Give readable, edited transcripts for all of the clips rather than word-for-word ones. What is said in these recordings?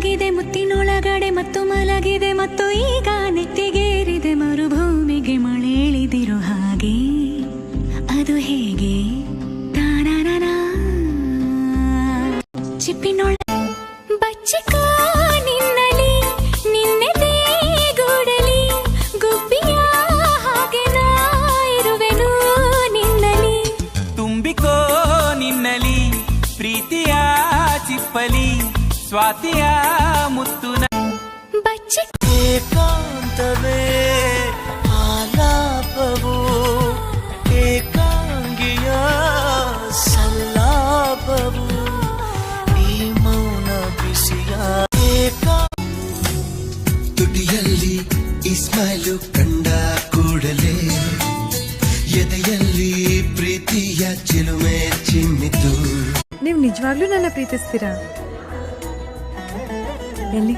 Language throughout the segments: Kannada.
ಮಲಗಿದೆ ಮುತ್ತಿನೊಳಗಡೆ ಮತ್ತು ಮಲಗಿದೆ ಮತ್ತು ಈಗ ನೆತ್ತಿಗೇರಿದೆ ಮರುಭೂಮಿಗೆ ಮಳೆಳಿದಿರೋ ಹಾಗೆ ಅದು ಹೇಗೆ ತಾನಾನ ಚಿಪ್ಪಿನೊಳ ಬಚ್ಚಿಕ ನಿನ್ನಲಿ ನಿನ್ನೆದೆ ಗೂಡಲಿ ಗುಬ್ಬಿಯ ಹಾಗೆ ನಾ ಇರುವೆನು ನಿನ್ನಲಿ ತುಂಬಿಕೋ ನಿನ್ನಲಿ ಪ್ರೀತಿಯ ಚಿಪ್ಪಲಿ ಸ್ವಾತಿಯ ಮುತ್ತುನ ಬಚ್ಚಿಕ ಏಕಾಂತವೇ ಆಲಾಪವು ಏಕಾಂಗಿಯ ಸಲ್ಲಾಪವು ಈ ಮೌನ ಬಿಸಿಯ ತುಟಿಯಲ್ಲಿ ಈ ಸ್ಮೈಲು ಕಂಡ ಕೂಡಲೇ ಎದೆಯಲ್ಲಿ ಪ್ರೀತಿಯ ಚಿಲುಮೆ ಚಿಮ್ಮಿತು. ನೀವು ನಿಜವಾಗ್ಲೂ ನನ್ನ ಪ್ರೀತಿಸ್ತೀರಾ? ಎಲ್ಲಿ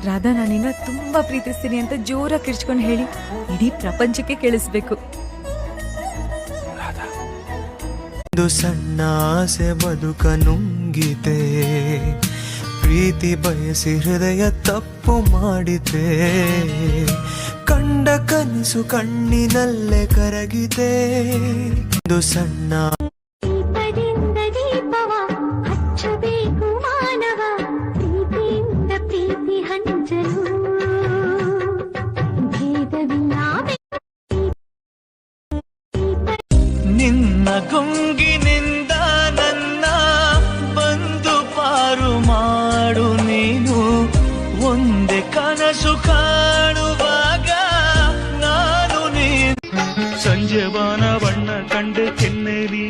ರಾಧಾ, ನಾನಿನ್ನ ತುಂಬಾ ಪ್ರೀತಿಸ್ತೀನಿ ಅಂತ ಜೋರಾಗಿ ಕಿರ್ಚ್ಕೊಂಡು ಹೇಳಿ, ಇಡೀ ಪ್ರಪಂಚಕ್ಕೆ ಕೇಳಿಸ್ಬೇಕು. ಒಂದು ಸಣ್ಣ ಆಸೆ ಬದುಕ ನುಂಗಿದೆ, ಪ್ರೀತಿ ಬಯಸಿ ಹೃದಯ ತಪ್ಪು ಮಾಡಿದೆ, ಕಂಡ ಕನಸು ಕಣ್ಣಿನಲ್ಲೇ ಕರಗಿದೆ. ಒಂದು ಸಣ್ಣ ದೀಪವ ಹಚ್ಚಬೇಕು ಮಾನವ ಪ್ರೀತಿಯಿಂದ ಪ್ರೀತಿ ಹಂಚಲು ನಿನ್ನ ಗುಂಗಿನಿಂದ ನನ್ನ ಬಂದು ಪಾರು ಮಾಡು ನೀನು. ಒಂದೇ ಕನಸು ಕಾಣುವಾಗ ನಾನು ನೀನು. ಸಂಜೆವಾನ ಬಣ್ಣ ಕಂಡೆ ಕೆನ್ನೆಲಿ,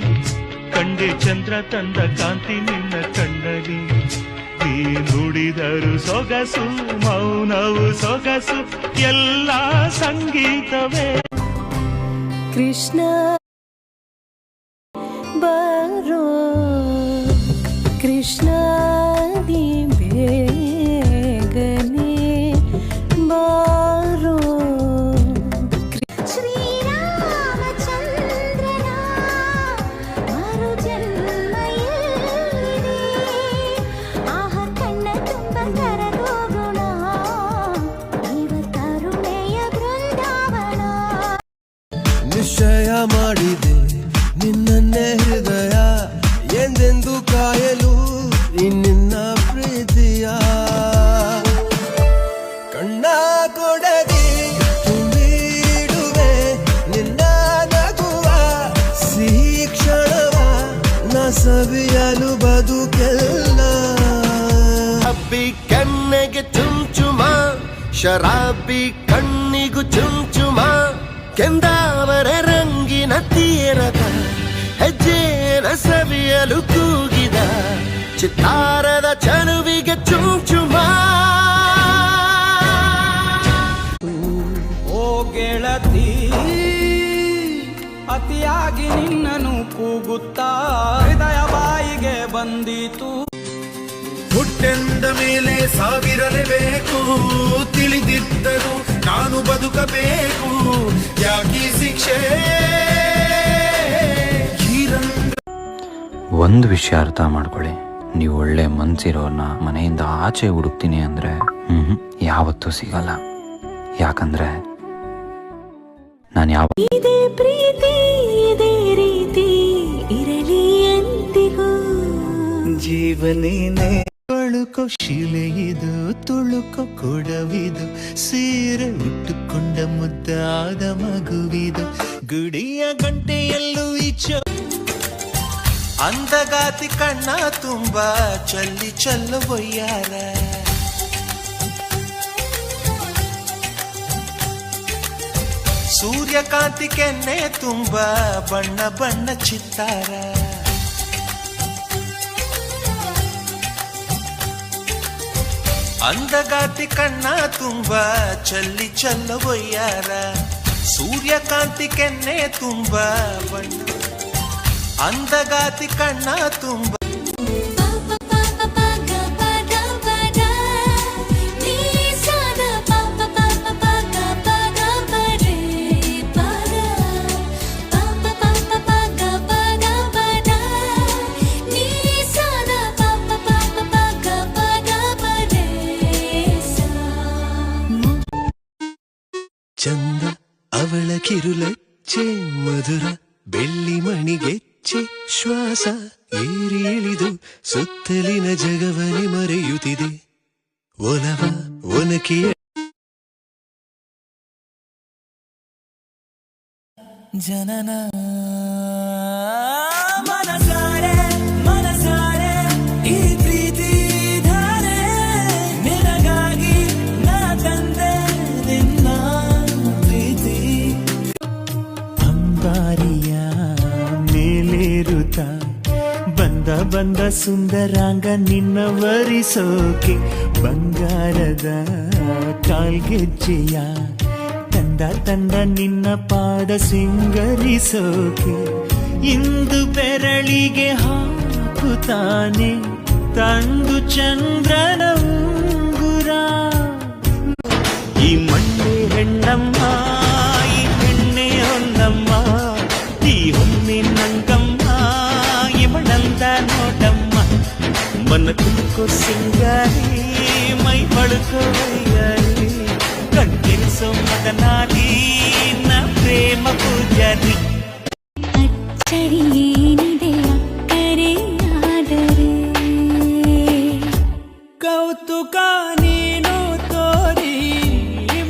ಕಂಡೆ ಚಂದ್ರ ತಂದ ಕಾಂತಿ ನಿನ್ನ ಕಣ್ಣಲಿ. ನೀ ನುಡಿದರು ಸೊಗಸು ಮೌನವು ಸೊಗಸು ಎಲ್ಲ ಸಂಗೀತವೇ. ಕೃಷ್ಣ ಬಾರೋ ಕೃಷ್ಣ ದಿ ಬೇಗನೆ ಬಾರೋ. ಶ್ರೀರಾಮಚಂದ್ರನ ಮರು ಜನ್ಮ ಎಲ್ಲಿದೆ? ಆಹ ಕಣ್ಣ ತುಂಬ ಕರಗೋಗುಣ ಇವ ಕರುಣೆಯ ಬೃಂದಾವನ. ನಿಶ್ಚಯ ಮಾಡಿದೆ ನಿನ್ನನ್ನೇ ಹೃದಯ ಎಂದೆಂದು ಕಾಯಲು ನಿನ್ನ ಪ್ರೀತಿಯ. ಕಣ್ಣ ಕೊಡಗಿ ತುಂಬಿಡುವೆ ನಿನ್ನ ನಗುವ ಸಿಹಿ ಕ್ಷಣವ ನ ಸವಿಯಲು ಬದುಕೆಲ್ಲ. ಅಬ್ಬಿ ಕಣ್ಣಿಗೆ ಚುಂಚುಮ ಶರಾಬಿ ಕಣ್ಣಿಗೂ ಚುಂಚುಮ ಕೆಂದಾವರ ರಂಗಿನ ತೀರದ ಹೆಜ್ಜೆನ ಸವಿಯಲು ಕೂಗಿದ ಚಿತ್ತಾರದ ಚನುವಿಗೆ ಚುಂಚುಮ. ಓ ಗೆಳತಿ ಅತಿಯಾಗಿ ನಿನ್ನನು ಕೂಗುತ್ತಾ ಹೃದಯ ಬಾಯಿಗೆ ಬಂದಿತು. ಹುಟ್ಟೆಂದ ಮೇಲೆ ಸಾವಿರಲೇಬೇಕು, ತಿಳಿದಿದ್ದರು ನಾನು ಬದುಕಬೇಕು, ಯಾಕಿ ಶಿಕ್ಷೆ. ಒಂದು ವಿಷಯ ಅರ್ಥ ಮಾಡ್ಕೊಳ್ಳಿ, ನೀವು ಒಳ್ಳೆ ಮನ್ಸಿರೋರ್ನ ಮನೆಯಿಂದ ಆಚೆ ಹುಡುಕ್ತೀನಿ ಅಂದ್ರೆ ಯಾವತ್ತೂ ಸಿಗಲ್ಲ. ಯಾಕಂದ್ರೆ ನಾನು ಇದೇ ಪ್ರೀತಿ ಇದೇ ರೀತಿ ಇರಲಿ ಎಂದಿಗೂ. ಜೀವನೇನೆ ಬಳುಕೋ ಶಿಲೆ ಇದು ತುಳುಕೋ ಕೊಡವಿದು, ಸೀರೆ ಉಟ್ಟುಕೊಂಡ ಮುದ್ದಾದ ಮಗುವಿದು, ಗುಡಿಯ ಗಂಟೆಯಲ್ಲೂ ಈಚ ಅಂದಗಾತಿ ಕಣ್ಣ ತುಂಬ ಚಲ್ಲಿ ಚಲ್ಲುವಯ್ಯಾರ. ಸೂರ್ಯಕಾಂತಿ ಕೆನ್ನೆ ತುಂಬ ಬಣ್ಣ ಬಣ್ಣ ಚಿತ್ತಾರ. ಅಂದಗಾತಿ ಕಣ್ಣ ತುಂಬ ಚಲ್ಲಿ ಚಲ್ಲುವಯ್ಯಾರ. ಸೂರ್ಯಕಾಂತಿ ಕೆನ್ನೆ ತುಂಬ ಬಣ್ಣ ಅಂದಗಾತಿ ಕಣ್ಣ ತುಂಬ. ಚಂದ ಅವಳ ಕಿರುಲಚ್ಚೆ ಮಧುರ ಬೆಳ್ಳಿ ಮಣಿಗೆಚ್ಚೆ ಶ್ವಾಸ ಏರಿ ಇಳಿದು ಸುತ್ತಲಿನ ಜಗವನೆ ಮರೆಯುತ್ತಿದೆ ಒಲವ ಒನಕೆಯ ಜನನ ಮನಸಾರೆ ಮನಸಾರೆ ಈ ಪ್ರೀತಿ ಧಾರೆ ನಿನಗಾಗಿ ನಾ ತಂದೆ ನಿನ್ನ ಪ್ರೀತಿ ಅಂಬಾರಿಯ ಮೇಲೇರುತ್ತ ಬಂದ ಸುಂದರಾಂಗ ನಿನ್ನ ವರಿಸೋಕೆ ಬಂಗಾರದ ಕಾಲ್ಗೆಜ್ಜೆಯ ತಂದ ನಿನ್ನ ಪಾದ ಸಿಂಗರಿಸೋಕೆ ಇಂದು ಬೆರಳಿಗೆ ಹಾಕುತ್ತಾನೆ ತಂದು ಚಂದ್ರನ ಉಂಗುರ ಈ ಮಣ್ಣೆ ಹೆಣ್ಣಮ್ಮ ಈ ಹೆಣ್ಣೆ ಹೊನ್ನಮ್ಮ ಈ ಹೊನ್ನಿನಂಗಮ್ಮ ಇವಳಂದ ನೋಡಮ್ಮ ಮನ ತುಕ್ಕೋ ಸಿಂಗಾರಿ ಮೈ ಬಳುಕೋ ವೈಯಾರಿ ಕಣ್ಣಿರಿಸೋ ಮದನಾರಿ ನ ಪ್ರೇಮ ಪೂಜಾರಿ ಅಚ್ಚರಿ ಏನಿದೆ ಅಕ್ಕರೆಯಾದರೆ ಕೌತುಕ ನೀನು ತೋರಿ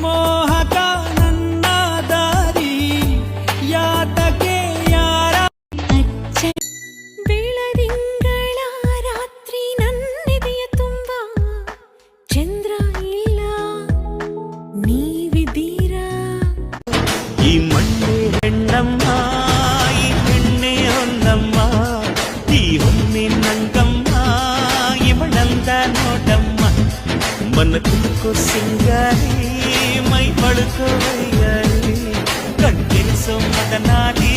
ಮೋಹಕ ನನ್ನ ದಾರಿ ಯಾತಕೆ ಯಾರ ಬೆಳದಿಂಗಳ ರಾತ್ರಿ ನನ್ನೆದೆಯ ತುಂಬ ಚಂದ್ರ ಇಲ್ಲ ನೀವಿದ್ದೀರಾ ಈ ಮಣ್ಣೆ ಹೆಣ್ಣಮ್ಮ ಈ ಹೆಣ್ಣೆ ಹೊನ್ನಮ್ಮ ಈ ಹೊನ್ನಿನಂಗಮ್ಮ ಇವಳಂದ ನೋಡಮ್ಮ ಮನ ತುಕ್ಕೋ ಸಿಂಗಾರಿ ಮೈ ಬಳುಕೋ ವೈಯಾರಿ ಕಣ್ಣಿರಿಸೋ ಮದನಾರಿ